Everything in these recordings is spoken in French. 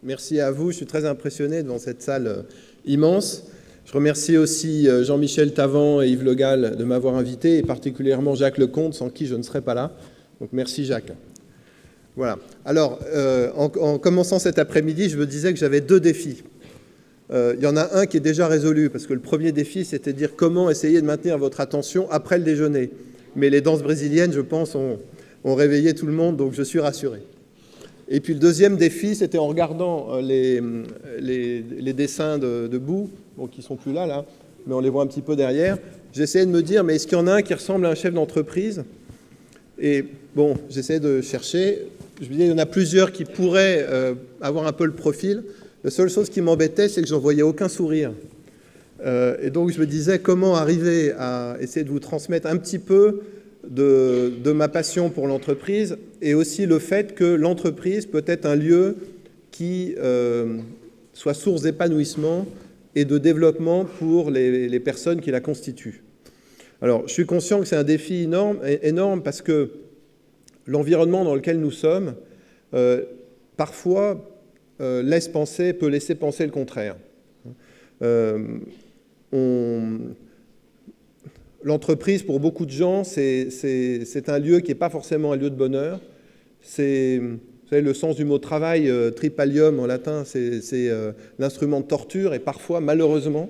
Merci à vous. Je suis très impressionné devant cette salle immense. Je remercie aussi Jean-Michel Tavan et Yves Le Gall de m'avoir invité, et particulièrement Jacques Lecomte, sans qui je ne serais pas là. Donc merci Jacques. Voilà. Alors, en commençant cet après-midi, je me disais que j'avais deux défis. Il y en a un qui est déjà résolu, parce que le premier défi, c'était de dire comment essayer de maintenir votre attention après le déjeuner. Mais les danses brésiliennes, je pense, ont réveillé tout le monde, donc je suis rassuré. Et puis le deuxième défi, c'était en regardant les dessins de Bou, bon, qui ne sont plus là, mais on les voit un petit peu derrière, j'essayais de me dire, mais est-ce qu'il y en a un qui ressemble à un chef d'entreprise? Et bon, j'essayais de chercher, je me disais, il y en a plusieurs qui pourraient avoir un peu le profil. La seule chose qui m'embêtait, c'est que je n'en voyais aucun sourire. Et donc je me disais, comment arriver à essayer de vous transmettre un petit peu de ma passion pour l'entreprise, et aussi le fait que l'entreprise peut être un lieu qui soit source d'épanouissement et de développement pour les personnes qui la constituent. Alors, je suis conscient que c'est un défi énorme parce que l'environnement dans lequel nous sommes, parfois, peut laisser penser le contraire. L'entreprise, pour beaucoup de gens, c'est un lieu qui n'est pas forcément un lieu de bonheur. Vous savez, le sens du mot travail, tripalium en latin, c'est l'instrument de torture. Et parfois, malheureusement,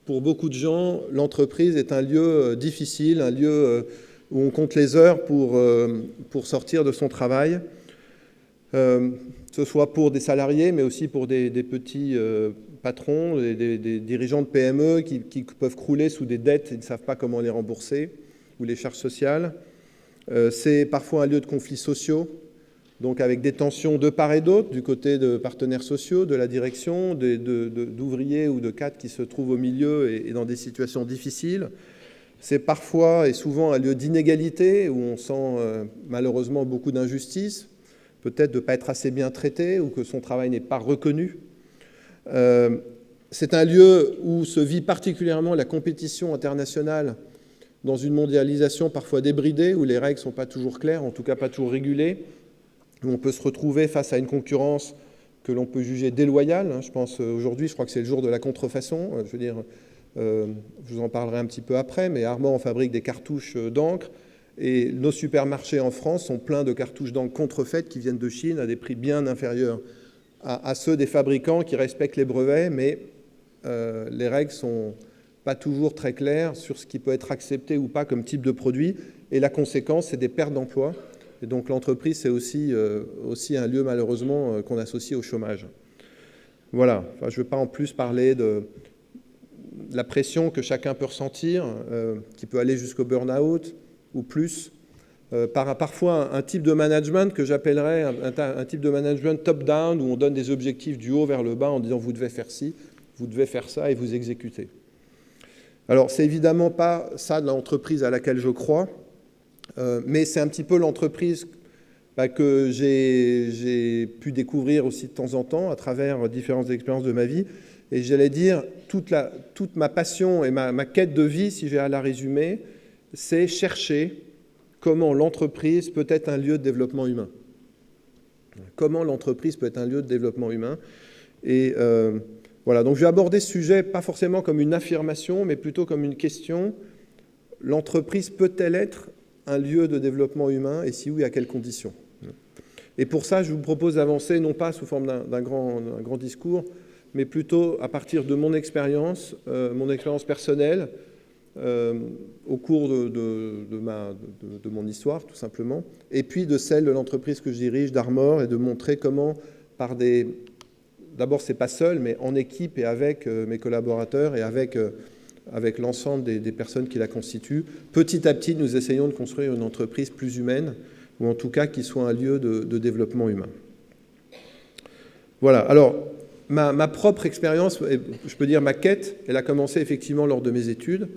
pour beaucoup de gens, l'entreprise est un lieu difficile, un lieu où on compte les heures pour sortir de son travail, que ce soit pour des salariés, mais aussi pour des petits patrons, des dirigeants de PME qui peuvent crouler sous des dettes, ils ne savent pas comment les rembourser, ou les charges sociales. C'est parfois un lieu de conflits sociaux, donc avec des tensions de part et d'autre, du côté de partenaires sociaux, de la direction, d'ouvriers ou de cadres qui se trouvent au milieu et dans des situations difficiles. C'est parfois et souvent un lieu d'inégalité, où on sent malheureusement beaucoup d'injustice, peut-être de ne pas être assez bien traité, ou que son travail n'est pas reconnu. C'est un lieu où se vit particulièrement la compétition internationale dans une mondialisation parfois débridée, où les règles ne sont pas toujours claires, en tout cas pas toujours régulées, où on peut se retrouver face à une concurrence que l'on peut juger déloyale. Je pense aujourd'hui, je crois que c'est le jour de la contrefaçon. Je veux dire, je vous en parlerai un petit peu après, mais Armand fabrique des cartouches d'encre, et nos supermarchés en France sont pleins de cartouches d'encre contrefaites qui viennent de Chine à des prix bien inférieurs à ceux des fabricants qui respectent les brevets, mais les règles ne sont pas toujours très claires sur ce qui peut être accepté ou pas comme type de produit, et la conséquence, c'est des pertes d'emplois. Et donc l'entreprise, c'est aussi un lieu, malheureusement, qu'on associe au chômage. Voilà, enfin, je ne veux pas en plus parler de la pression que chacun peut ressentir, qui peut aller jusqu'au burn-out ou plus, parfois un type de management que j'appellerais un type de management top-down, où on donne des objectifs du haut vers le bas en disant vous devez faire ci, vous devez faire ça, et vous exécutez. Alors, c'est évidemment pas ça de l'entreprise à laquelle je crois, mais c'est un petit peu l'entreprise que j'ai pu découvrir aussi de temps en temps à travers différentes expériences de ma vie. Et j'allais dire, toute ma passion et ma quête de vie, si j'ai à la résumer, c'est chercher comment l'entreprise peut être un lieu de développement humain. Comment l'entreprise peut être un lieu de développement humain. Et voilà, donc je vais aborder ce sujet pas forcément comme une affirmation, mais plutôt comme une question. L'entreprise peut-elle être un lieu de développement humain, et si oui, à quelles conditions? Et pour ça, je vous propose d'avancer, non pas sous forme d'un grand discours, mais plutôt à partir de mon expérience personnelle, au cours de mon histoire, tout simplement, et puis de celle de l'entreprise que je dirige, d'Armor, et de montrer comment, d'abord, c'est pas seul, mais en équipe et avec mes collaborateurs et avec l'ensemble des personnes qui la constituent, petit à petit, nous essayons de construire une entreprise plus humaine, ou en tout cas qui soit un lieu de développement humain. Voilà, alors, ma propre expérience, je peux dire ma quête, elle a commencé effectivement lors de mes études,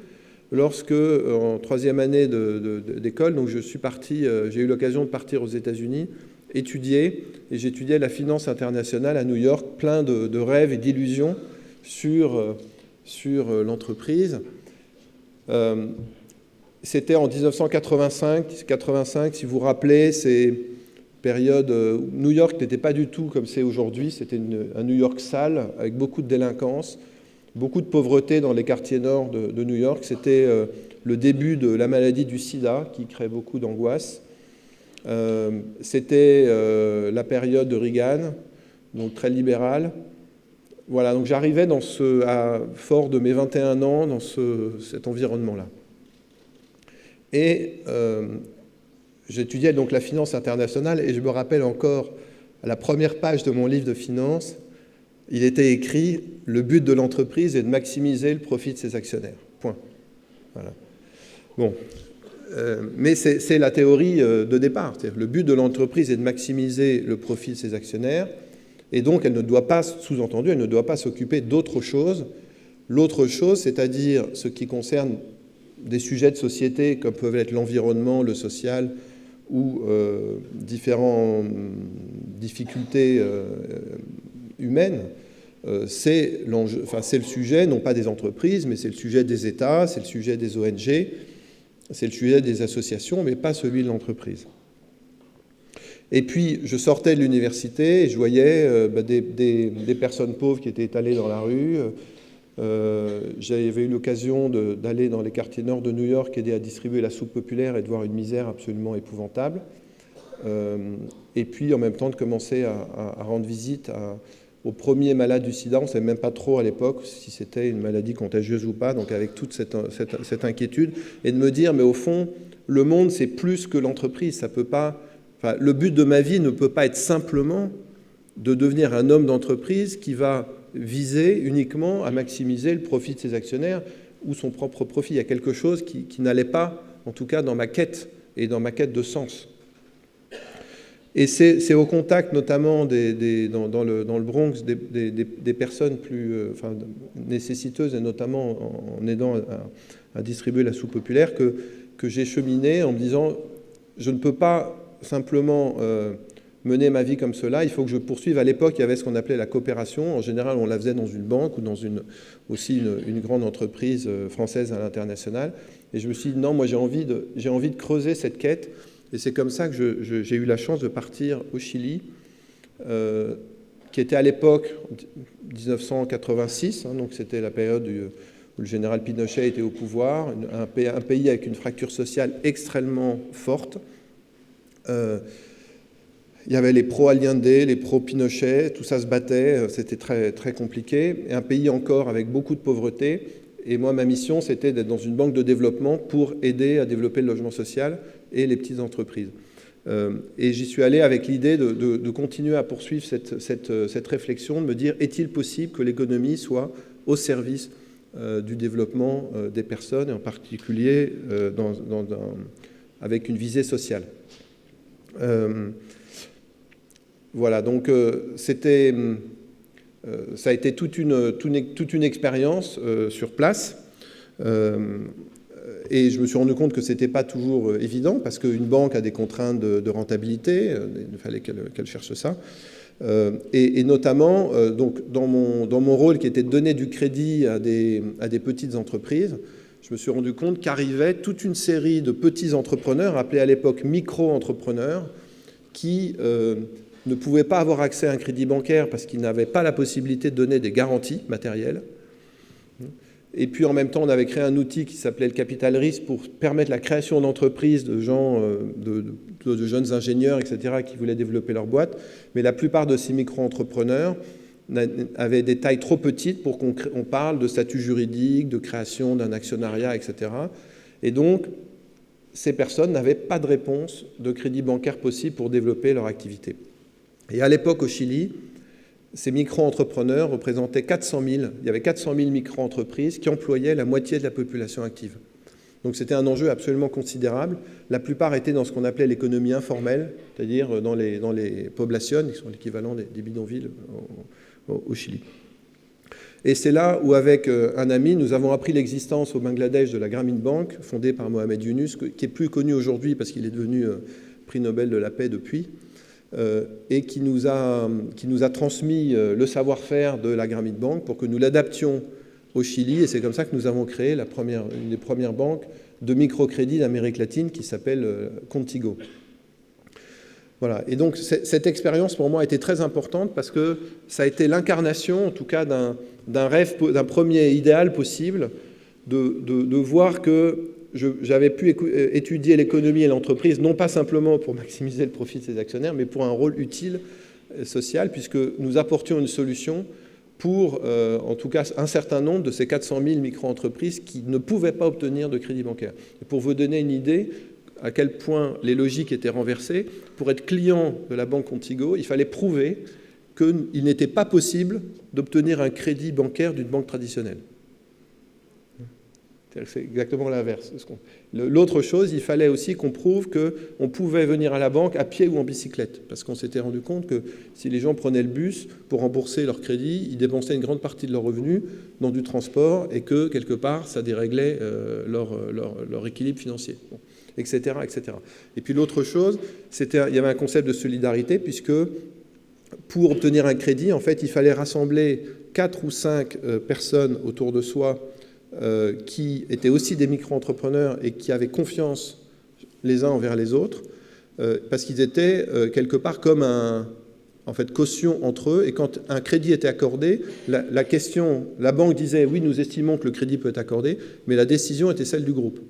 lorsque, en troisième année d'école, donc j'ai eu l'occasion de partir aux États-Unis, étudier, et j'étudiais la finance internationale à New York, plein de rêves et d'illusions sur l'entreprise. C'était en 1985, si vous vous rappelez, c'est période où New York n'était pas du tout comme c'est aujourd'hui, c'était un New York sale, avec beaucoup de délinquance, beaucoup de pauvreté dans les quartiers nord de New York. C'était le début de la maladie du sida qui crée beaucoup d'angoisse. C'était la période de Reagan, donc très libérale. Voilà, donc j'arrivais fort de mes 21 ans dans cet environnement-là. Et j'étudiais donc la finance internationale et je me rappelle encore, à la première page de mon livre de finance, il était écrit « Le but de l'entreprise est de maximiser le profit de ses actionnaires. » Point. Voilà. Bon. Mais c'est la théorie de départ. C'est-à-dire, le but de l'entreprise est de maximiser le profit de ses actionnaires et donc elle ne doit pas, sous-entendu, elle ne doit pas s'occuper d'autre chose. L'autre chose, c'est-à-dire ce qui concerne des sujets de société comme peuvent être l'environnement, le social ou différentes difficultés humaines, c'est le sujet, non pas des entreprises, mais c'est le sujet des États, c'est le sujet des ONG, c'est le sujet des associations, mais pas celui de l'entreprise. Et puis, je sortais de l'université et je voyais des personnes pauvres qui étaient étalées dans la rue. J'avais eu l'occasion d'aller dans les quartiers nord de New York, aider à distribuer la soupe populaire et de voir une misère absolument épouvantable. Et puis, en même temps, de commencer à rendre visite aux premiers malades du sida. On ne savait même pas trop à l'époque si c'était une maladie contagieuse ou pas, donc avec toute cette inquiétude. Et de me dire, mais au fond, le monde, c'est plus que l'entreprise. Ça peut pas... Enfin, le but de ma vie ne peut pas être simplement de devenir un homme d'entreprise qui va viser uniquement à maximiser le profit de ses actionnaires ou son propre profit. Il y a quelque chose qui n'allait pas, en tout cas dans ma quête et dans ma quête de sens. Et c'est au contact notamment dans le Bronx des personnes plus nécessiteuses et notamment en aidant à distribuer la soupe populaire que j'ai cheminé en me disant je ne peux pas simplement mener ma vie comme cela, il faut que je poursuive. À l'époque, il y avait ce qu'on appelait la coopération. En général, on la faisait dans une banque ou dans aussi une grande entreprise française à l'international. Et je me suis dit, non, moi j'ai envie de creuser cette quête. Et c'est comme ça que j'ai eu la chance de partir au Chili, qui était à l'époque 1986, donc c'était la période où le général Pinochet était au pouvoir, un pays avec une fracture sociale extrêmement forte. Il y avait les pro-Allende, les pro-Pinochet, tout ça se battait, c'était très, très compliqué. Et un pays encore avec beaucoup de pauvreté. Et moi, ma mission, c'était d'être dans une banque de développement pour aider à développer le logement social et les petites entreprises. Et j'y suis allé avec l'idée de continuer à poursuivre cette réflexion, de me dire, est-il possible que l'économie soit au service du développement des personnes, et en particulier avec une visée sociale. Voilà, donc ça a été toute une expérience sur place. Et je me suis rendu compte que ce n'était pas toujours évident, parce qu'une banque a des contraintes de rentabilité, il fallait qu'elle cherche ça. Et notamment, donc, dans mon rôle qui était de donner du crédit à des petites entreprises, je me suis rendu compte qu'arrivait toute une série de petits entrepreneurs, appelés à l'époque micro-entrepreneurs, qui ne pouvaient pas avoir accès à un crédit bancaire parce qu'ils n'avaient pas la possibilité de donner des garanties matérielles. Et puis en même temps, on avait créé un outil qui s'appelait le capital risque pour permettre la création d'entreprises de gens, de jeunes ingénieurs, etc., qui voulaient développer leur boîte. Mais la plupart de ces micro-entrepreneurs avaient des tailles trop petites pour qu'on parle de statut juridique, de création d'un actionnariat, etc. Et donc, ces personnes n'avaient pas de réponse de crédit bancaire possible pour développer leur activité. Et à l'époque, au Chili, ces micro-entrepreneurs représentaient 400 000. Il y avait 400 000 micro-entreprises qui employaient la moitié de la population active. Donc c'était un enjeu absolument considérable. La plupart étaient dans ce qu'on appelait l'économie informelle, c'est-à-dire dans les poblations, qui sont l'équivalent des bidonvilles au Chili. Et c'est là où, avec un ami, nous avons appris l'existence au Bangladesh de la Grameen Bank, fondée par Mohamed Yunus, qui est plus connu aujourd'hui parce qu'il est devenu prix Nobel de la paix depuis, et qui nous a transmis le savoir-faire de la Grameen Bank pour que nous l'adaptions au Chili. Et c'est comme ça que nous avons créé une des premières banques de microcrédit d'Amérique latine qui s'appelle Contigo. Voilà. Et donc, cette expérience, pour moi, a été très importante parce que ça a été l'incarnation, en tout cas, d'un rêve, d'un premier idéal possible, de voir que j'avais pu étudier l'économie et l'entreprise, non pas simplement pour maximiser le profit de ses actionnaires, mais pour un rôle utile social, puisque nous apportions une solution pour, en tout cas, un certain nombre de ces 400 000 micro-entreprises qui ne pouvaient pas obtenir de crédit bancaire. Et pour vous donner une idée à quel point les logiques étaient renversées, pour être client de la banque Contigo, il fallait prouver qu'il n'était pas possible d'obtenir un crédit bancaire d'une banque traditionnelle. C'est exactement l'inverse. L'autre chose, il fallait aussi qu'on prouve qu'on pouvait venir à la banque à pied ou en bicyclette, parce qu'on s'était rendu compte que si les gens prenaient le bus pour rembourser leur crédit, ils dépensaient une grande partie de leurs revenus dans du transport et que, quelque part, ça déréglait leur équilibre financier, bon, etc., etc. Et puis l'autre chose, il y avait un concept de solidarité, puisque pour obtenir un crédit, en fait, il fallait rassembler 4 ou 5 personnes autour de soi qui étaient aussi des micro-entrepreneurs et qui avaient confiance les uns envers les autres, parce qu'ils étaient quelque part comme en fait, caution entre eux. Et quand un crédit était accordé, la banque disait « oui, nous estimons que le crédit peut être accordé », mais la décision était celle du groupe.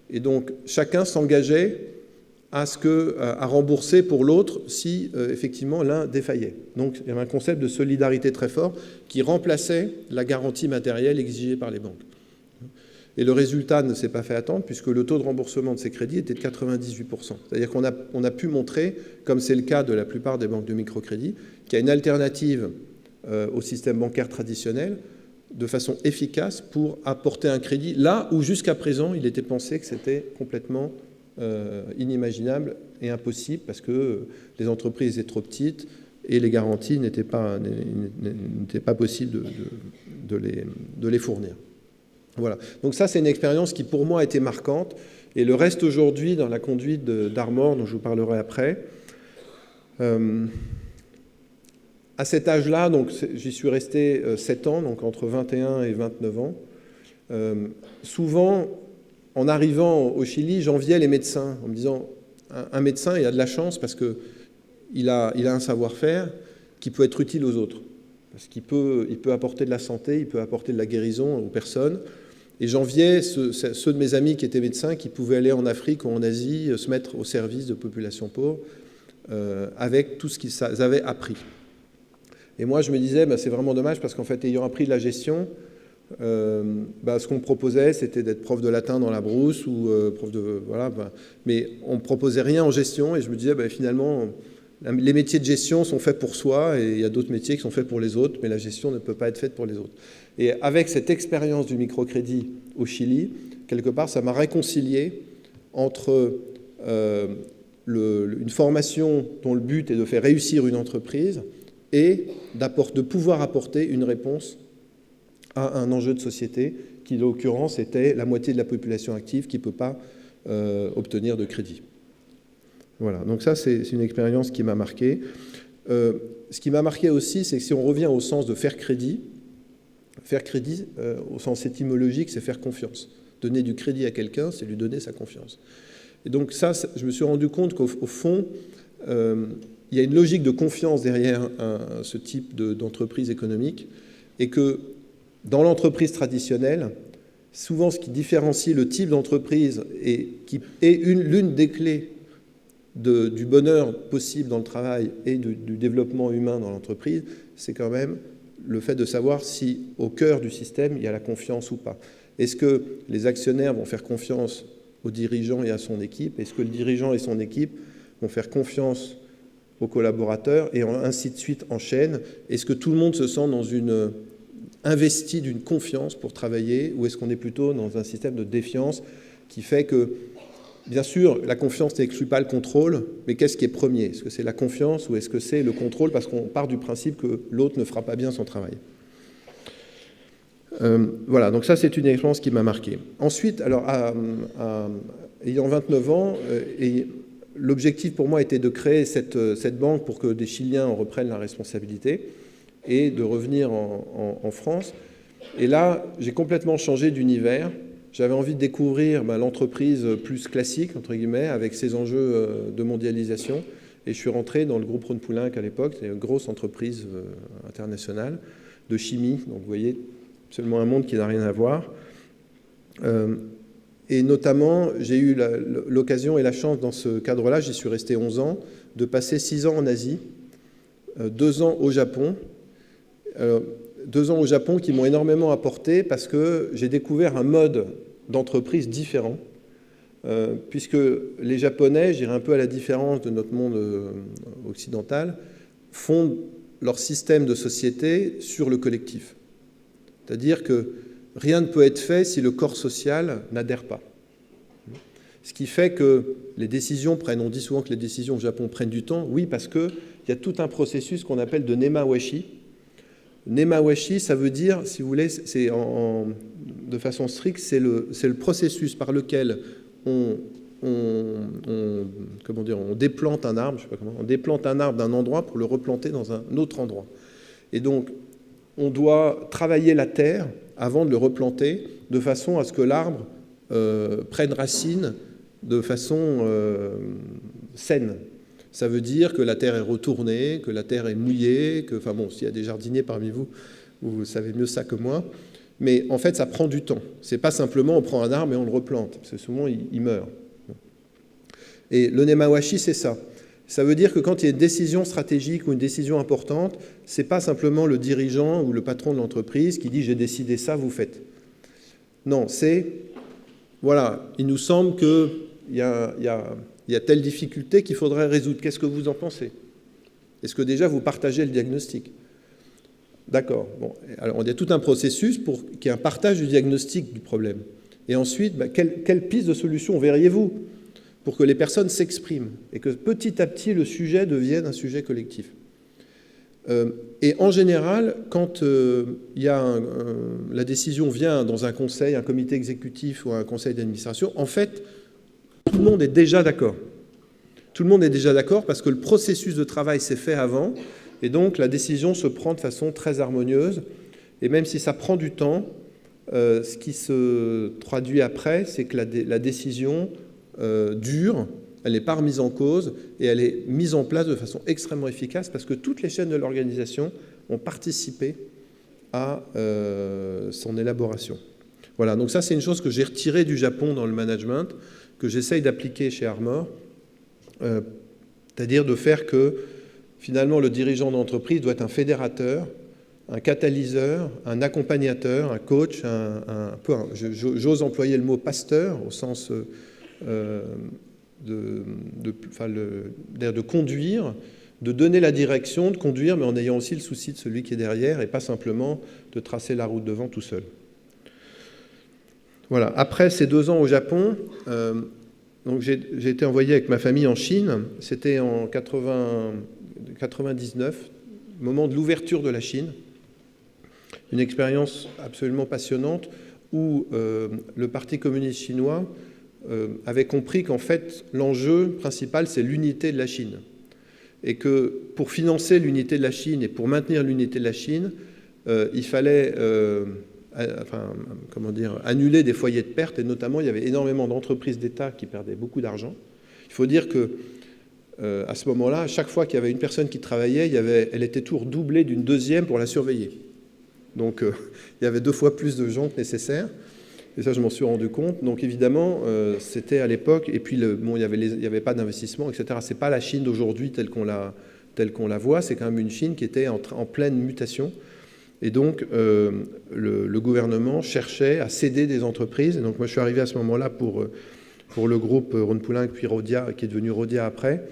Et donc, chacun s'engageait à rembourser pour l'autre si, effectivement, l'un défaillait. Donc, il y avait un concept de solidarité très fort qui remplaçait la garantie matérielle exigée par les banques. Et le résultat ne s'est pas fait attendre, puisque le taux de remboursement de ces crédits était de 98%. C'est-à-dire qu'on a pu montrer, comme c'est le cas de la plupart des banques de microcrédit, qu'il y a une alternative au système bancaire traditionnel de façon efficace pour apporter un crédit là où, jusqu'à présent, il était pensé que c'était complètement inimaginable et impossible, parce que les entreprises étaient trop petites et les garanties n'étaient pas possible de les fournir. Voilà. Donc ça, c'est une expérience qui, pour moi, a été marquante. Et le reste aujourd'hui dans la conduite d'Armor, dont je vous parlerai après. À cet âge-là, donc j'y suis resté 7 ans, donc entre 21 et 29 ans. Souvent, en arrivant au Chili, j'enviais les médecins, en me disant, un médecin, il a de la chance parce qu'il a un savoir-faire qui peut être utile aux autres. Parce qu'il peut apporter de la santé, il peut apporter de la guérison aux personnes. Et j'enviais ceux de mes amis qui étaient médecins, qui pouvaient aller en Afrique ou en Asie, se mettre au service de populations pauvres, avec tout ce qu'ils avaient appris. Et moi, je me disais, c'est vraiment dommage, parce qu'en fait, ayant appris de la gestion, ce qu'on me proposait, c'était d'être prof de latin dans la brousse, ou prof de... Voilà, mais on ne me proposait rien en gestion, et je me disais, finalement, les métiers de gestion sont faits pour soi, et il y a d'autres métiers qui sont faits pour les autres, mais la gestion ne peut pas être faite pour les autres. Et avec cette expérience du microcrédit au Chili, quelque part, ça m'a réconcilié entre une formation dont le but est de faire réussir une entreprise et de pouvoir apporter une réponse à un enjeu de société qui, en l'occurrence, était la moitié de la population active qui ne peut pas obtenir de crédit. Voilà, donc ça, c'est une expérience qui m'a marqué. Ce qui m'a marqué aussi, c'est que si on revient au sens de faire crédit, au sens étymologique, c'est faire confiance. Donner du crédit à quelqu'un, c'est lui donner sa confiance. Et donc ça, je me suis rendu compte qu'au fond, il y a une logique de confiance derrière ce type d'entreprise économique, et que dans l'entreprise traditionnelle, souvent ce qui différencie le type d'entreprise et qui est l'une des clés du bonheur possible dans le travail et du développement humain dans l'entreprise, c'est quand même le fait de savoir si, au cœur du système, il y a la confiance ou pas. Est-ce que les actionnaires vont faire confiance au dirigeant et à son équipe? Est-ce que le dirigeant et son équipe vont faire confiance aux collaborateurs? Et ainsi de suite en chaîne. Est-ce que tout le monde se sent investi d'une confiance pour travailler, ou est-ce qu'on est plutôt dans un système de défiance qui fait que, bien sûr, la confiance n'exclut pas le contrôle, mais qu'est-ce qui est premier? Est-ce que c'est la confiance ou est-ce que c'est le contrôle, parce qu'on part du principe que l'autre ne fera pas bien son travail? Voilà, donc ça, c'est une expérience qui m'a marqué. Ensuite, alors, ayant 29 ans, l'objectif pour moi était de créer cette banque pour que des Chiliens en reprennent la responsabilité et de revenir en France. Et là, j'ai complètement changé d'univers. J'avais envie de découvrir l'entreprise plus classique, entre guillemets, avec ses enjeux de mondialisation. et je suis rentré dans le groupe Rhône-Poulenc à l'époque, c'était une grosse entreprise internationale de chimie, donc vous voyez, absolument un monde qui n'a rien à voir. Et notamment, j'ai eu l'occasion et la chance dans ce cadre-là, j'y suis resté 11 ans, de passer 6 ans en Asie, 2 ans au Japon. 2 ans au Japon qui m'ont énormément apporté parce que j'ai découvert un mode d'entreprise différent, puisque les Japonais, je dirais un peu à la différence de notre monde occidental, fondent leur système de société sur le collectif. C'est-à-dire que rien ne peut être fait si le corps social n'adhère pas. Ce qui fait que les décisions prennent, on dit souvent que les décisions au Japon prennent du temps, oui, parce qu'il y a tout un processus qu'on appelle de nemawashi. Nemawashi, ça veut dire, si vous voulez, c'est de façon stricte, c'est le processus par lequel on déplante un arbre, je sais pas comment, on déplante un arbre d'un endroit pour le replanter dans un autre endroit. Et donc, on doit travailler la terre avant de le replanter, de façon à ce que l'arbre prenne racine de façon saine. Ça veut dire que la terre est retournée, que la terre est mouillée, que, enfin bon, s'il y a des jardiniers parmi vous, vous savez mieux ça que moi, mais en fait, ça prend du temps. C'est pas simplement on prend un arbre et on le replante, parce que souvent, il meurt. Et le nemawashi, c'est ça. Ça veut dire que quand il y a une décision stratégique ou une décision importante, c'est pas simplement le dirigeant ou le patron de l'entreprise qui dit « j'ai décidé ça, vous faites ». Non, c'est, voilà, il nous semble qu'il y a telle difficulté qu'il faudrait résoudre. Qu'est-ce que vous en pensez? Est-ce que déjà vous partagez le diagnostic? D'accord. Bon, alors il y a tout un processus pour qu'il y ait un partage du diagnostic du problème. Et ensuite, quelle piste de solution verriez-vous pour que les personnes s'expriment et que petit à petit le sujet devienne un sujet collectif? Et en général, quand la décision vient dans un conseil, un comité exécutif ou un conseil d'administration, en fait, tout le monde est déjà d'accord. Tout le monde est déjà d'accord parce que le processus de travail s'est fait avant et donc la décision se prend de façon très harmonieuse. Et même si ça prend du temps, ce qui se traduit après, c'est que la décision dure, elle n'est pas remise en cause et elle est mise en place de façon extrêmement efficace parce que toutes les chaînes de l'organisation ont participé à son élaboration. Voilà, donc ça c'est une chose que j'ai retirée du Japon dans le management, que j'essaye d'appliquer chez Armor, c'est-à-dire de faire que finalement le dirigeant d'entreprise doit être un fédérateur, un catalyseur, un accompagnateur, un coach, j'ose employer le mot pasteur au sens de conduire, de donner la direction, de conduire, mais en ayant aussi le souci de celui qui est derrière et pas simplement de tracer la route devant tout seul. Voilà. Après ces 2 ans au Japon, donc j'ai été envoyé avec ma famille en Chine. C'était en 99, moment de l'ouverture de la Chine. Une expérience absolument passionnante où le Parti communiste chinois avait compris qu'en fait, l'enjeu principal, c'est l'unité de la Chine. Et que pour financer l'unité de la Chine et pour maintenir l'unité de la Chine, il fallait annuler des foyers de perte, et notamment, il y avait énormément d'entreprises d'État qui perdaient beaucoup d'argent. Il faut dire que à ce moment-là, à chaque fois qu'il y avait une personne qui travaillait, elle était toujours doublée d'une deuxième pour la surveiller. Donc, il y avait 2 fois plus de gens que nécessaire. Et ça, je m'en suis rendu compte. Donc, évidemment, c'était à l'époque. Et puis, il n'y avait pas d'investissement, etc. Ce n'est pas la Chine d'aujourd'hui telle qu'on la voit. C'est quand même une Chine qui était en pleine mutation. Et donc, le gouvernement cherchait à céder des entreprises. Et donc, moi, je suis arrivé à ce moment-là pour le groupe Rhône-Poulenc, puis Rhodia, qui est devenu Rhodia après,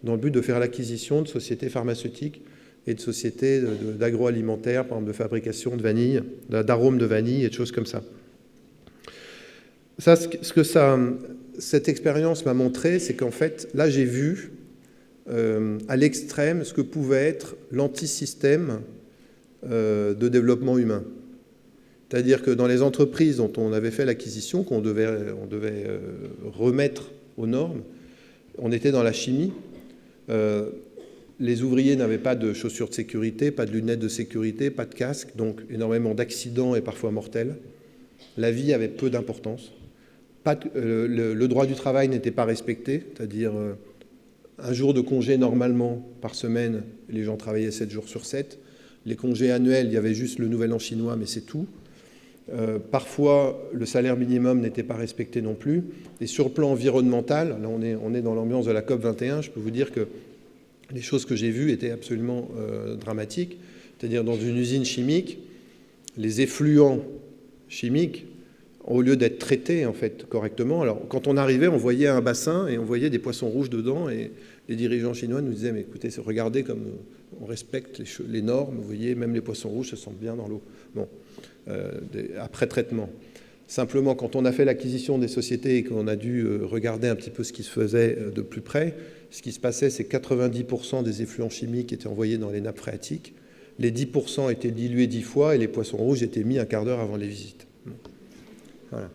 dans le but de faire l'acquisition de sociétés pharmaceutiques et de sociétés d'agroalimentaire, par exemple de fabrication de vanille, d'arômes de vanille et de choses comme ça. Cette expérience m'a montré, c'est qu'en fait, là, j'ai vu à l'extrême ce que pouvait être l'antisystème de développement humain. C'est-à-dire que dans les entreprises dont on avait fait l'acquisition, qu'on devait remettre aux normes, on était dans la chimie. Les ouvriers n'avaient pas de chaussures de sécurité, pas de lunettes de sécurité, pas de casque, donc énormément d'accidents et parfois mortels. La vie avait peu d'importance. Le droit du travail n'était pas respecté, c'est-à-dire un jour de congé normalement par semaine, les gens travaillaient 7 jours sur 7. Les congés annuels, il y avait juste le Nouvel An chinois, mais c'est tout. Parfois, le salaire minimum n'était pas respecté non plus. Et sur le plan environnemental, là on est dans l'ambiance de la COP 21, je peux vous dire que les choses que j'ai vues étaient absolument dramatiques. C'est-à-dire dans une usine chimique, les effluents chimiques, au lieu d'être traités en fait correctement, alors quand on arrivait, on voyait un bassin et on voyait des poissons rouges dedans, et les dirigeants chinois nous disaient, mais écoutez, regardez comme on respecte les normes, vous voyez, même les poissons rouges se sentent bien dans l'eau. Bon, après traitement. Simplement, quand on a fait l'acquisition des sociétés et qu'on a dû regarder un petit peu ce qui se faisait de plus près, ce qui se passait, c'est que 90% des effluents chimiques étaient envoyés dans les nappes phréatiques, les 10% étaient dilués 10 fois et les poissons rouges étaient mis un quart d'heure avant les visites. Voilà.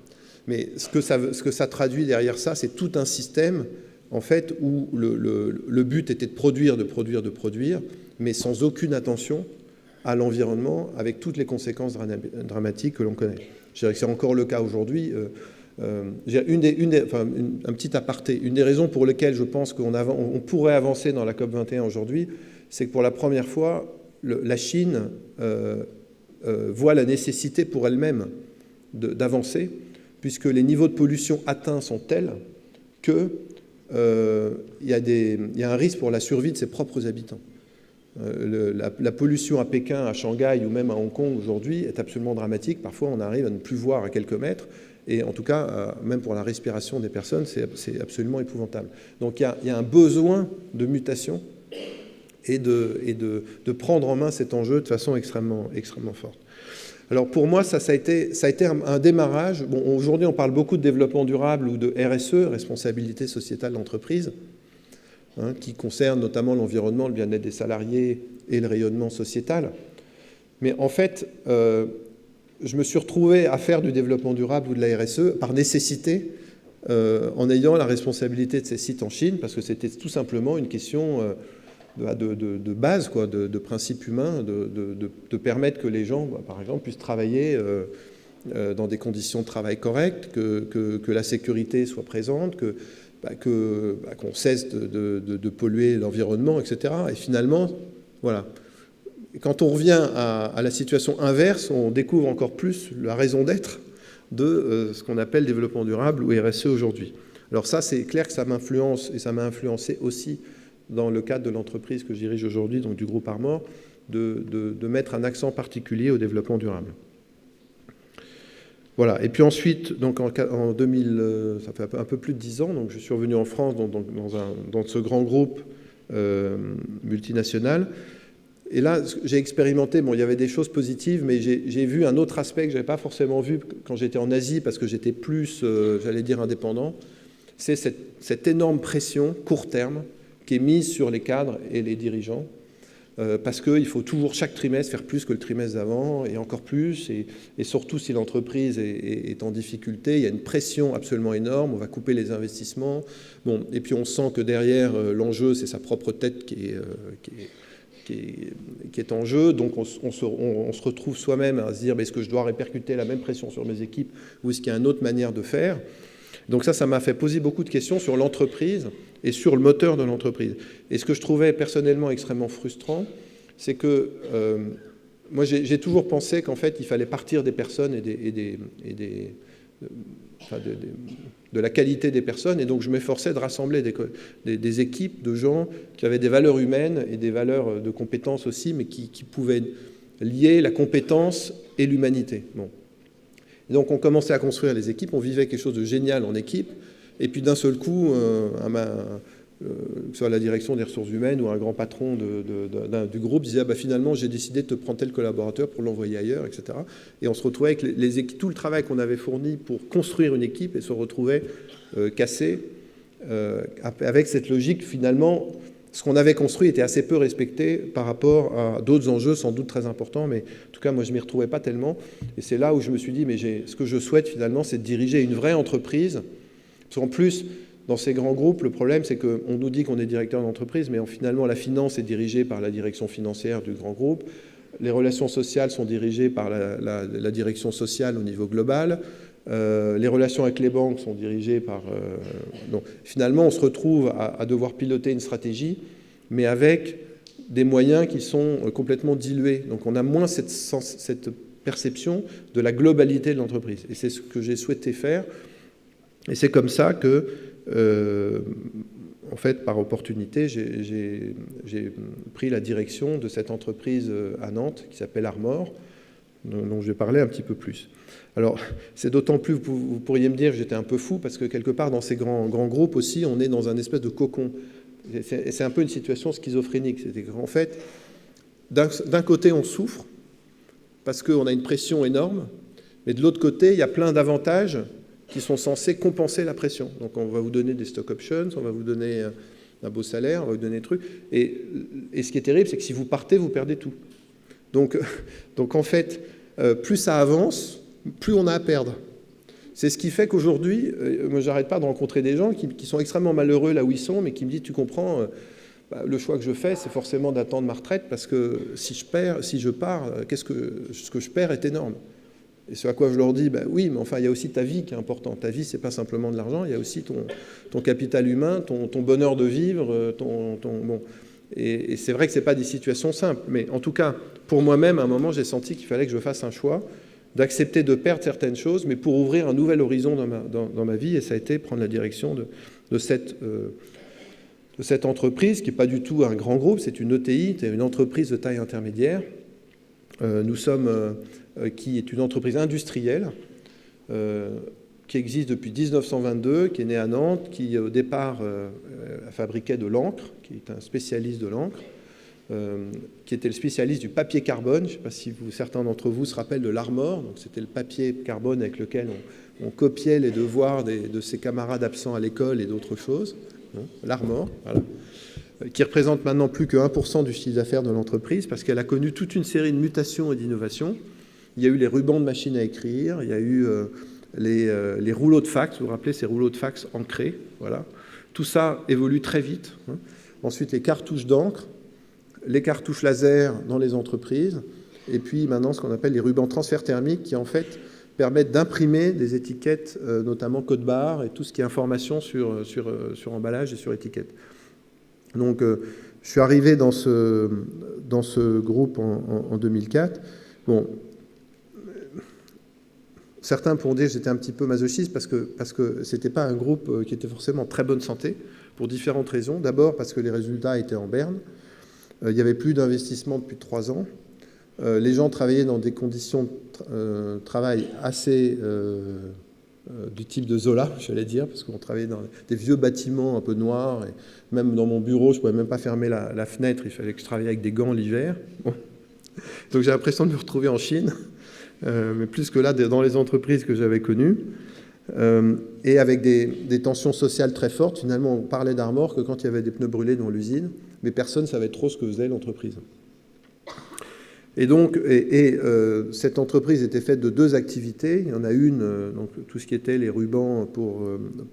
Mais ce que ça traduit derrière ça, c'est tout un système en fait, où le but était de produire, mais sans aucune attention à l'environnement, avec toutes les conséquences dramatiques que l'on connaît. Je dirais que c'est encore le cas aujourd'hui. Un petit aparté, une des raisons pour lesquelles je pense qu'on pourrait avancer dans la COP 21 aujourd'hui, c'est que pour la première fois, la Chine voit la nécessité pour elle-même d'avancer, puisque les niveaux de pollution atteints sont tels qu'il y a un risque pour la survie de ses propres habitants. La pollution à Pékin, à Shanghai ou même à Hong Kong aujourd'hui est absolument dramatique. Parfois, on arrive à ne plus voir à quelques mètres. Et en tout cas, même pour la respiration des personnes, c'est absolument épouvantable. Donc il y a un besoin de mutation et de prendre en main cet enjeu de façon extrêmement forte. Alors pour moi, ça a été un démarrage. Bon, aujourd'hui, on parle beaucoup de développement durable ou de RSE, responsabilité sociétale d'entreprise, qui concerne notamment l'environnement, le bien-être des salariés et le rayonnement sociétal. Mais en fait, je me suis retrouvé à faire du développement durable ou de la RSE par nécessité, en ayant la responsabilité de ces sites en Chine, parce que c'était tout simplement une question de base, quoi, de principe humain, de permettre que les gens, par exemple, puissent travailler dans des conditions de travail correctes, que la sécurité soit présente, qu'on cesse de polluer l'environnement, etc. Et finalement, voilà. Quand on revient à la situation inverse, on découvre encore plus la raison d'être de ce qu'on appelle développement durable ou RSE aujourd'hui. Alors ça, c'est clair que ça m'influence, et ça m'a influencé aussi dans le cadre de l'entreprise que je dirige aujourd'hui, donc du groupe Armor, de mettre un accent particulier au développement durable. Voilà. Et puis ensuite, donc en 2000, ça fait un peu plus de 10 ans, donc je suis revenu en France dans ce grand groupe multinational. Et là, j'ai expérimenté, bon, il y avait des choses positives, mais j'ai vu un autre aspect que je n'avais pas forcément vu quand j'étais en Asie, parce que j'étais plus, j'allais dire, indépendant. C'est cette énorme pression, court terme, qui est mise sur les cadres et les dirigeants, parce qu'il faut toujours, chaque trimestre, faire plus que le trimestre d'avant, et encore plus, et surtout si l'entreprise est en difficulté, il y a une pression absolument énorme, on va couper les investissements. Bon, et puis on sent que derrière, l'enjeu, c'est sa propre tête qui est en jeu, donc on se retrouve soi-même à se dire, mais est-ce que je dois répercuter la même pression sur mes équipes, ou est-ce qu'il y a une autre manière de faire? Donc ça m'a fait poser beaucoup de questions sur l'entreprise et sur le moteur de l'entreprise. Et ce que je trouvais personnellement extrêmement frustrant, c'est que moi j'ai toujours pensé qu'en fait il fallait partir des personnes et de la qualité des personnes, et donc je m'efforçais de rassembler des équipes de gens qui avaient des valeurs humaines et des valeurs de compétences aussi, mais qui pouvaient lier la compétence et l'humanité. Bon. Et donc on commençait à construire les équipes, on vivait quelque chose de génial en équipe, et puis d'un seul coup, que ce soit la direction des ressources humaines ou un grand patron du groupe disait finalement j'ai décidé de te prendre tel collaborateur pour l'envoyer ailleurs, etc. Et on se retrouvait avec tout le travail qu'on avait fourni pour construire une équipe et se retrouvait cassé avec cette logique finalement. Ce qu'on avait construit était assez peu respecté par rapport à d'autres enjeux sans doute très importants, mais en tout cas, moi, je ne m'y retrouvais pas tellement. Et c'est là où je me suis dit, mais ce que je souhaite finalement, c'est de diriger une vraie entreprise. Parce qu'en plus, dans ces grands groupes, le problème, c'est qu'on nous dit qu'on est directeur d'entreprise, mais finalement, la finance est dirigée par la direction financière du grand groupe. Les relations sociales sont dirigées par la direction sociale au niveau global. Les relations avec les banques sont dirigées par... donc, finalement, on se retrouve à devoir piloter une stratégie, mais avec des moyens qui sont complètement dilués. Donc on a moins cette perception de la globalité de l'entreprise. Et c'est ce que j'ai souhaité faire. Et c'est comme ça que, en fait, par opportunité, j'ai pris la direction de cette entreprise à Nantes qui s'appelle Armor, dont je vais parler un petit peu plus. Alors, c'est d'autant plus, vous pourriez me dire que j'étais un peu fou, parce que quelque part, dans ces grands groupes aussi, on est dans un espèce de cocon. C'est un peu une situation schizophrénique. C'est qu'en fait, d'un côté, on souffre, parce qu'on a une pression énorme, mais de l'autre côté, il y a plein d'avantages qui sont censés compenser la pression. Donc, on va vous donner des stock options, on va vous donner un beau salaire, on va vous donner des trucs. Et ce qui est terrible, c'est que si vous partez, vous perdez tout. Donc en fait, plus ça avance, plus on a à perdre. C'est ce qui fait qu'aujourd'hui, moi, j'arrête pas de rencontrer des gens qui sont extrêmement malheureux là où ils sont, mais qui me disent, tu comprends, le choix que je fais, c'est forcément d'attendre ma retraite, parce que si je pars, ce que je perds est énorme. Et ce à quoi je leur dis, oui, mais enfin, il y a aussi ta vie qui est importante. Ta vie, c'est pas simplement de l'argent, il y a aussi ton capital humain, ton bonheur de vivre, bon. Et c'est vrai que c'est pas des situations simples, mais en tout cas, pour moi-même, à un moment, j'ai senti qu'il fallait que je fasse un choix, d'accepter de perdre certaines choses, mais pour ouvrir un nouvel horizon dans ma vie, et ça a été prendre la direction de cette entreprise, qui n'est pas du tout un grand groupe, c'est une ETI, c'est une entreprise de taille intermédiaire. Qui est une entreprise industrielle, qui existe depuis 1922, qui est née à Nantes, qui au départ fabriquait de l'encre, qui est un spécialiste de l'encre, qui était le spécialiste du papier carbone. Je ne sais pas si certains d'entre vous se rappellent de l'Armor. Donc c'était le papier carbone avec lequel on copiait les devoirs de ses camarades absents à l'école et d'autres choses. L'Armor, voilà. Qui représente maintenant plus que 1% du chiffre d'affaires de l'entreprise, parce qu'elle a connu toute une série de mutations et d'innovations. Il y a eu les rubans de machine à écrire, il y a eu les rouleaux de fax, vous vous rappelez ces rouleaux de fax ancrés, voilà. Tout ça évolue très vite. Ensuite, les cartouches d'encre, les cartouches laser dans les entreprises, et puis maintenant ce qu'on appelle les rubans transfert thermique, qui en fait permettent d'imprimer des étiquettes, notamment code barre et tout ce qui est information sur emballage et sur étiquette. Donc, je suis arrivé dans ce groupe en 2004. Bon, certains pourront dire que j'étais un petit peu masochiste parce que ce n'était pas un groupe qui était forcément en très bonne santé, pour différentes raisons. D'abord parce que les résultats étaient en berne. Il n'y avait plus d'investissement depuis 3 ans. Les gens travaillaient dans des conditions de travail assez... du type de Zola, j'allais dire, parce qu'on travaillait dans des vieux bâtiments un peu noirs, et même dans mon bureau, je ne pouvais même pas fermer la fenêtre, il fallait que je travaille avec des gants l'hiver. Bon. Donc j'ai l'impression de me retrouver en Chine, mais plus que là, dans les entreprises que j'avais connues, et avec des tensions sociales très fortes. Finalement, on parlait d'Armor que quand il y avait des pneus brûlés dans l'usine, mais personne ne savait trop ce que faisait l'entreprise. Et donc, cette entreprise était faite de 2 activités. Il y en a une, donc tout ce qui était les rubans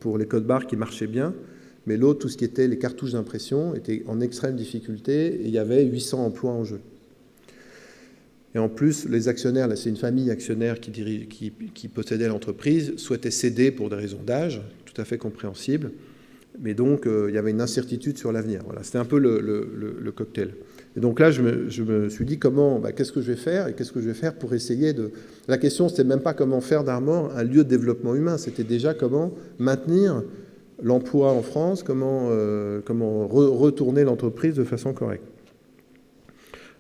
pour les codes barres qui marchaient bien, mais l'autre, tout ce qui était les cartouches d'impression, était en extrême difficulté, et il y avait 800 emplois en jeu. Et en plus, les actionnaires, là c'est une famille actionnaire qui possédait l'entreprise, souhaitait céder pour des raisons d'âge, tout à fait compréhensible, mais donc il y avait une incertitude sur l'avenir. Voilà, c'était un peu le cocktail. Et donc là, je me suis dit qu'est-ce que je vais faire, et qu'est-ce que je vais faire pour essayer de... La question, c'était même pas comment faire d'Armor un lieu de développement humain, c'était déjà comment maintenir l'emploi en France, comment retourner l'entreprise de façon correcte.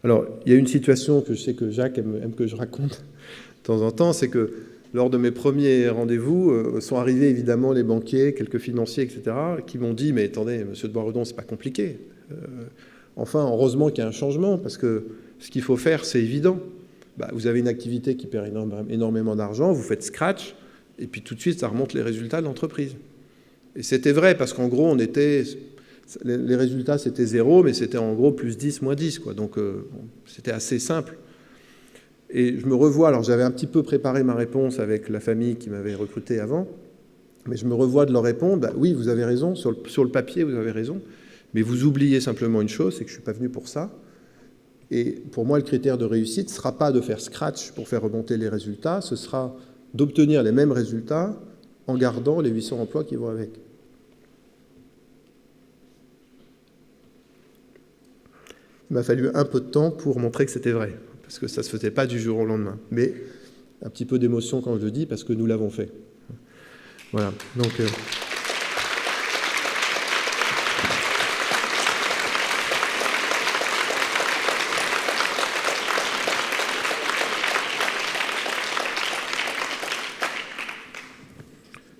Alors, il y a une situation que je sais que Jacques aime que je raconte de temps en temps, c'est que lors de mes premiers rendez-vous, sont arrivés évidemment les banquiers, quelques financiers, etc., qui m'ont dit « Mais attendez, monsieur de Boisredon, c'est pas compliqué. Enfin, heureusement qu'il y a un changement, parce que ce qu'il faut faire, c'est évident. Vous avez une activité qui perd énormément d'argent, vous faites scratch, et puis tout de suite, ça remonte les résultats de l'entreprise. » Et c'était vrai, parce qu'en gros, les résultats, c'était 0, mais c'était en gros plus 10, moins 10, quoi. Donc, c'était assez simple. Et je me revois, alors j'avais un petit peu préparé ma réponse avec la famille qui m'avait recruté avant, mais je me revois de leur répondre, oui, vous avez raison, sur le papier, vous avez raison, mais vous oubliez simplement une chose, c'est que je ne suis pas venu pour ça. Et pour moi, le critère de réussite ne sera pas de faire scratch pour faire remonter les résultats, ce sera d'obtenir les mêmes résultats en gardant les 800 emplois qui vont avec. Il m'a fallu un peu de temps pour montrer que c'était vrai, parce que ça ne se faisait pas du jour au lendemain. Mais un petit peu d'émotion quand je le dis, parce que nous l'avons fait. Voilà, donc...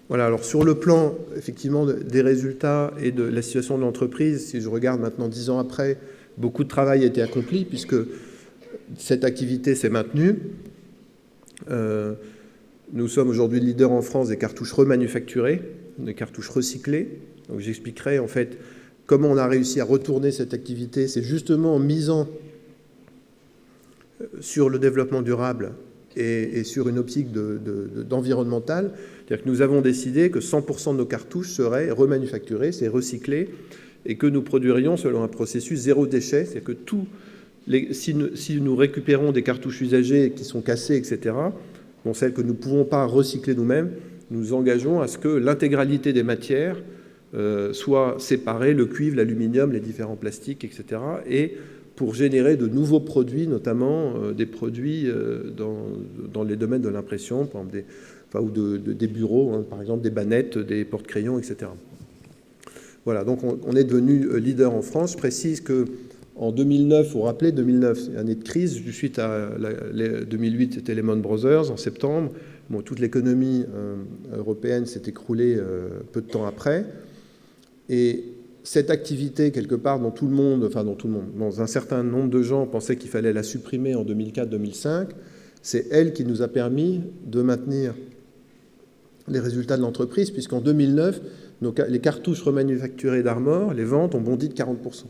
Voilà, alors sur le plan, effectivement, des résultats et de la situation de l'entreprise, si je regarde maintenant 10 ans après, beaucoup de travail a été accompli, puisque cette activité s'est maintenue. Nous sommes aujourd'hui leaders en France des cartouches remanufacturées, des cartouches recyclées. Donc j'expliquerai en fait comment on a réussi à retourner cette activité. C'est justement en misant sur le développement durable et sur une optique d'environnemental. C'est-à-dire que nous avons décidé que 100% de nos cartouches seraient remanufacturées, c'est recyclé, et que nous produirions selon un processus zéro déchet. C'est-à-dire que si nous récupérons des cartouches usagées qui sont cassées, etc., bon, celles que nous ne pouvons pas recycler nous-mêmes, nous engageons à ce que l'intégralité des matières soit séparée, le cuivre, l'aluminium, les différents plastiques, etc., et pour générer de nouveaux produits, notamment des produits dans les domaines de l'impression, par exemple des bureaux, hein, par exemple des bannettes, des porte-crayons, etc. Voilà, donc on est devenu leader en France. Je précise qu'en 2009, vous vous rappelez, 2009, c'est année de crise, suite à 2008, c'était Lehman Brothers, en septembre. Bon, toute l'économie européenne s'est écroulée peu de temps après. Et cette activité, quelque part, dont un certain nombre de gens pensaient qu'il fallait la supprimer en 2004-2005, c'est elle qui nous a permis de maintenir les résultats de l'entreprise, puisqu'en 2009, les cartouches remanufacturées d'Armor, les ventes ont bondi de 40%.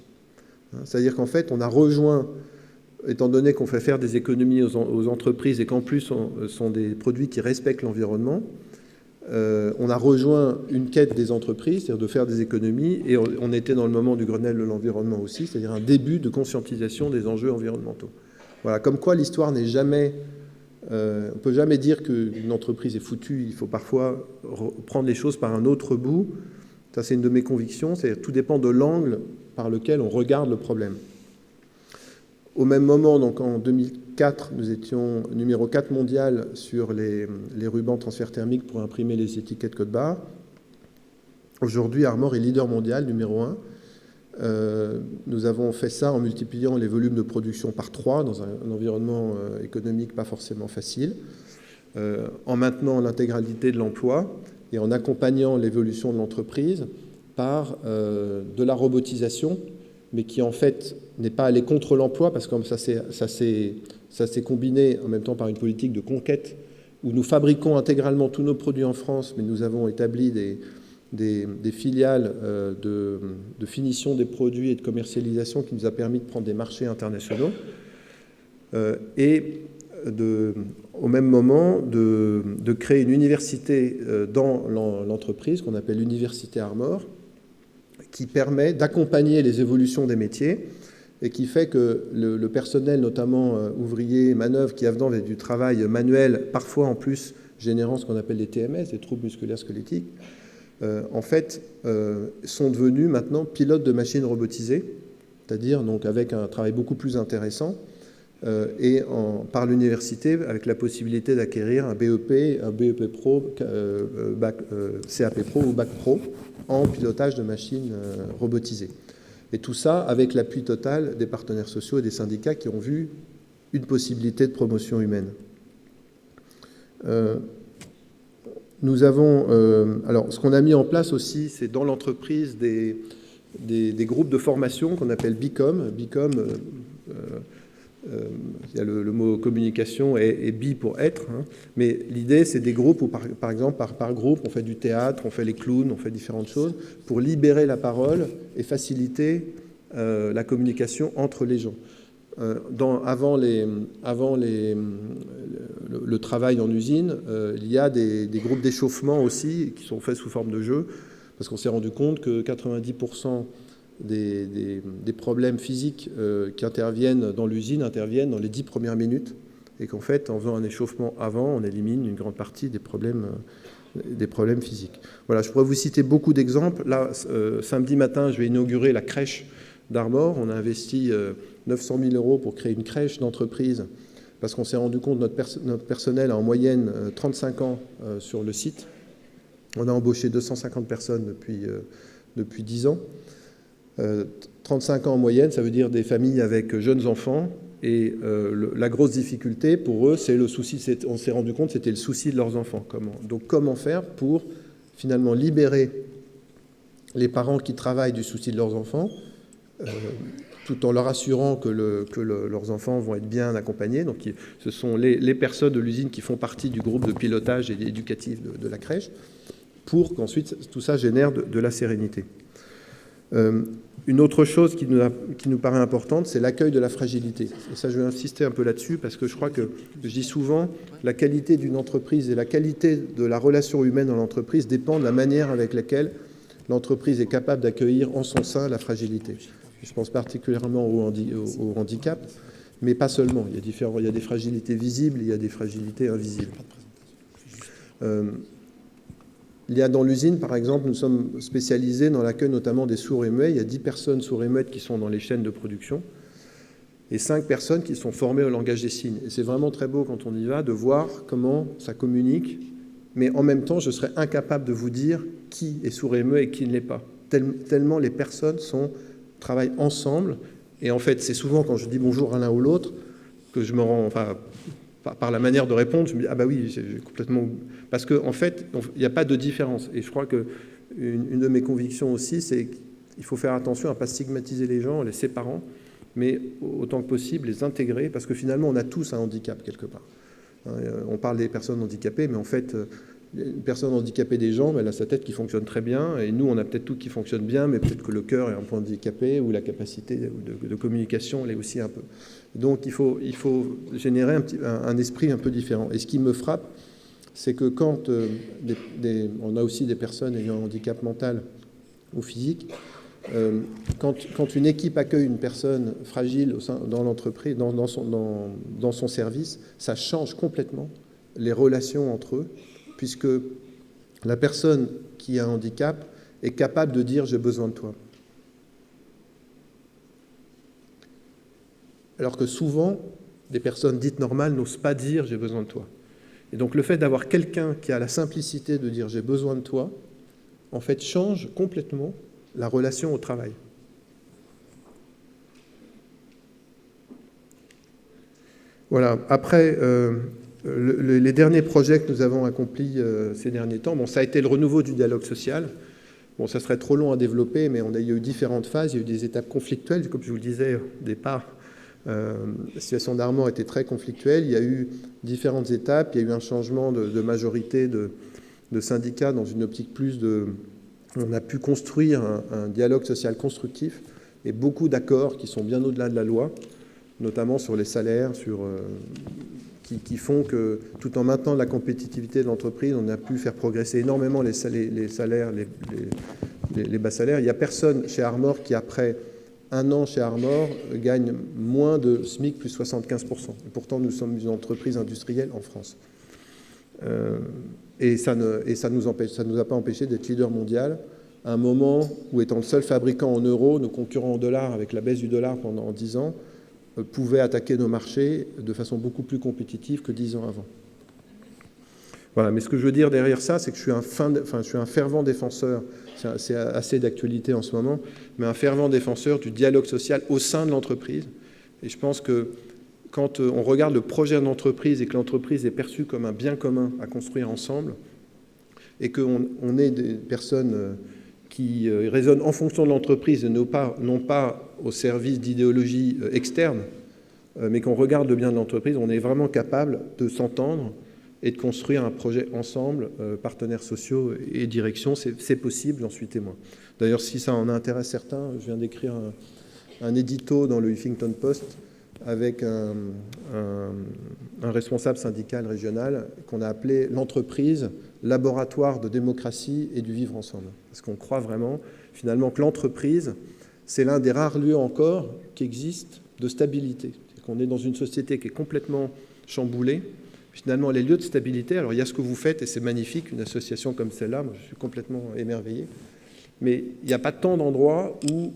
C'est-à-dire qu'en fait, on a rejoint, étant donné qu'on fait faire des économies aux entreprises et qu'en plus, sont des produits qui respectent l'environnement, on a rejoint une quête des entreprises, c'est-à-dire de faire des économies, et on était dans le moment du Grenelle de l'environnement aussi, c'est-à-dire un début de conscientisation des enjeux environnementaux. Voilà, comme quoi l'histoire n'est jamais... on ne peut jamais dire qu'une entreprise est foutue, il faut parfois prendre les choses par un autre bout. Ça, c'est une de mes convictions, c'est-à-dire tout dépend de l'angle par lequel on regarde le problème. Au même moment, donc en 2004, nous étions numéro 4 mondial sur les rubans transfert thermique pour imprimer les étiquettes code barre. Aujourd'hui, Armor est leader mondial, numéro 1. Nous avons fait ça en multipliant les volumes de production par 3 dans un environnement économique pas forcément facile, en maintenant l'intégralité de l'emploi et en accompagnant l'évolution de l'entreprise par de la robotisation, mais qui en fait n'est pas allé contre l'emploi, parce que ça s'est combiné en même temps par une politique de conquête où nous fabriquons intégralement tous nos produits en France, mais nous avons établi des filiales de finition des produits et de commercialisation qui nous a permis de prendre des marchés internationaux, et au même moment de créer une université dans l'entreprise qu'on appelle l'Université Armor, qui permet d'accompagner les évolutions des métiers et qui fait que le personnel, notamment ouvrier, manœuvre, qui avant faisait du travail manuel, parfois en plus générant ce qu'on appelle des TMS, des troubles musculaires squelettiques, en fait, sont devenus maintenant pilotes de machines robotisées, c'est-à-dire donc avec un travail beaucoup plus intéressant, et par l'université avec la possibilité d'acquérir un BEP Pro, CAP Pro ou Bac Pro en pilotage de machines robotisées. Et tout ça avec l'appui total des partenaires sociaux et des syndicats qui ont vu une possibilité de promotion humaine. Nous avons... alors, ce qu'on a mis en place aussi, c'est dans l'entreprise des groupes de formation qu'on appelle BICOM. BICOM, il y a le mot communication et bi pour être, hein. Mais l'idée, c'est des groupes où, par exemple, par groupe, on fait du théâtre, on fait les clowns, on fait différentes choses pour libérer la parole et faciliter la communication entre les gens. Avant le travail en usine, il y a des groupes d'échauffement aussi qui sont faits sous forme de jeu, parce qu'on s'est rendu compte que 90% des problèmes physiques qui interviennent dans l'usine interviennent dans les 10 premières minutes, et qu'en fait, en faisant un échauffement avant, on élimine une grande partie des problèmes physiques. Voilà, je pourrais vous citer beaucoup d'exemples. Là, samedi matin, je vais inaugurer la crèche d'Armor. On a investi 900 000 € pour créer une crèche d'entreprise, parce qu'on s'est rendu compte que notre personnel a en moyenne 35 ans sur le site. On a embauché 250 personnes depuis 10 ans. 35 ans en moyenne, ça veut dire des familles avec jeunes enfants. Et la grosse difficulté pour eux, c'est le souci, on s'est rendu compte, c'était le souci de leurs enfants. Comment faire pour finalement libérer les parents qui travaillent du souci de leurs enfants, tout en leur assurant que leurs enfants vont être bien accompagnés. Donc ce sont les personnes de l'usine qui font partie du groupe de pilotage et éducatif de la crèche, pour qu'ensuite tout ça génère de la sérénité. Une autre chose qui nous paraît importante, c'est l'accueil de la fragilité. Et ça, je vais insister un peu là-dessus, parce que je crois que, je dis souvent, la qualité d'une entreprise et la qualité de la relation humaine dans l'entreprise dépend de la manière avec laquelle l'entreprise est capable d'accueillir en son sein la fragilité. Je pense particulièrement au handicap, mais pas seulement. Il y a des fragilités visibles, il y a des fragilités invisibles. Il y a dans l'usine, par exemple, nous sommes spécialisés dans l'accueil notamment des sourds et muets. Il y a 10 personnes sourds et muettes qui sont dans les chaînes de production et 5 personnes qui sont formées au langage des signes. Et c'est vraiment très beau quand on y va de voir comment ça communique, mais en même temps, je serais incapable de vous dire qui est sourd et muet et qui ne l'est pas. Tellement les personnes travaillent ensemble. Et en fait, c'est souvent quand je dis bonjour à l'un ou l'autre que je me rends... par la manière de répondre, je me dis « Ah bah oui, j'ai complètement... » Parce qu'en fait, il n'y a pas de différence. Et je crois qu'une de mes convictions aussi, c'est qu'il faut faire attention à ne pas stigmatiser les gens en les séparant, mais autant que possible les intégrer, parce que finalement, on a tous un handicap quelque part. On parle des personnes handicapées, mais en fait, une personne handicapée des jambes, elle a sa tête qui fonctionne très bien, et nous, on a peut-être tout qui fonctionne bien, mais peut-être que le cœur est un peu handicapé, ou la capacité de communication l'est aussi un peu. Donc, il faut générer un esprit un peu différent. Et ce qui me frappe, c'est que quand on a aussi des personnes ayant un handicap mental ou physique, quand une équipe accueille une personne fragile dans l'entreprise, dans son service, ça change complètement les relations entre eux, puisque la personne qui a un handicap est capable de dire « j'ai besoin de toi ». Alors que souvent, des personnes dites normales n'osent pas dire « j'ai besoin de toi ». Et donc le fait d'avoir quelqu'un qui a la simplicité de dire « j'ai besoin de toi », en fait, change complètement la relation au travail. Voilà. Après, les derniers projets que nous avons accomplis ces derniers temps, ça a été le renouveau du dialogue social. Ça serait trop long à développer, mais il y a eu différentes phases, il y a eu des étapes conflictuelles, comme je vous le disais au départ. La situation d'Armor était très conflictuelle. Il y a eu différentes étapes. Il y a eu un changement de majorité de syndicats dans une optique plus de... On a pu construire un dialogue social constructif et beaucoup d'accords qui sont bien au-delà de la loi, notamment sur les salaires, qui font que, tout en maintenant la compétitivité de l'entreprise, on a pu faire progresser énormément les salaires, les bas salaires. Il n'y a personne chez Armor qui, après un an chez Armor, gagne moins de SMIC plus 75%. Et pourtant, nous sommes une entreprise industrielle en France. Et ça nous a pas empêché d'être leader mondial à un moment où, étant le seul fabricant en euros, nos concurrents en dollars, avec la baisse du dollar pendant 10 ans, pouvaient attaquer nos marchés de façon beaucoup plus compétitive que 10 ans avant. Voilà, mais ce que je veux dire derrière ça, c'est que je suis un fervent défenseur, c'est assez d'actualité en ce moment, mais un fervent défenseur du dialogue social au sein de l'entreprise. Et je pense que quand on regarde le projet d'entreprise et que l'entreprise est perçue comme un bien commun à construire ensemble, et qu'on ait des personnes qui raisonnent en fonction de l'entreprise et non pas au service d'idéologies externes, mais qu'on regarde le bien de l'entreprise, on est vraiment capable de s'entendre et de construire un projet ensemble, partenaires sociaux et direction. C'est possible, j'en suis témoin. D'ailleurs, si ça en intéresse certains, je viens d'écrire un édito dans le Huffington Post avec un responsable syndical régional qu'on a appelé l'entreprise, laboratoire de démocratie et du vivre ensemble. Parce qu'on croit vraiment, finalement, que l'entreprise, c'est l'un des rares lieux encore qui existent de stabilité. C'est qu'on est dans une société qui est complètement chamboulés. Finalement, les lieux de stabilité, alors il y a ce que vous faites, et c'est magnifique, une association comme celle-là, moi je suis complètement émerveillé, mais il n'y a pas tant d'endroits où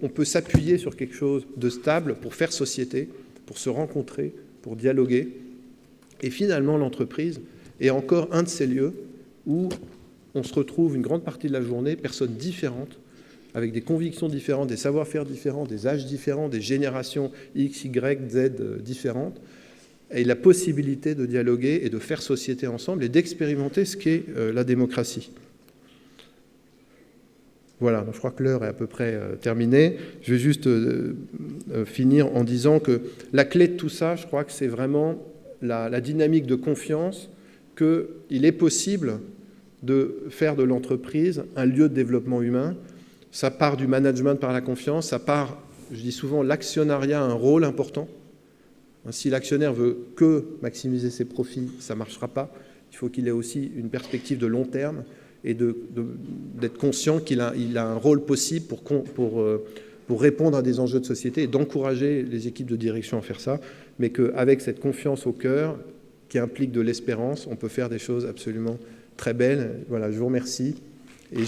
on peut s'appuyer sur quelque chose de stable pour faire société, pour se rencontrer, pour dialoguer. Et finalement, l'entreprise est encore un de ces lieux où on se retrouve une grande partie de la journée, personnes différentes, avec des convictions différentes, des savoir-faire différents, des âges différents, des générations X, Y, Z différentes, et la possibilité de dialoguer et de faire société ensemble et d'expérimenter ce qu'est la démocratie. Voilà, je crois que l'heure est à peu près terminée. Je vais juste finir en disant que la clé de tout ça, je crois que c'est vraiment la dynamique de confiance qu'il est possible de faire de l'entreprise un lieu de développement humain. Ça part du management par la confiance, ça part, je dis souvent, l'actionnariat a un rôle important. Si l'actionnaire veut que maximiser ses profits, ça ne marchera pas. Il faut qu'il ait aussi une perspective de long terme et d'être conscient qu'il a un rôle possible pour répondre à des enjeux de société et d'encourager les équipes de direction à faire ça, mais qu'avec cette confiance au cœur qui implique de l'espérance, on peut faire des choses absolument très belles. Voilà, je vous remercie. Et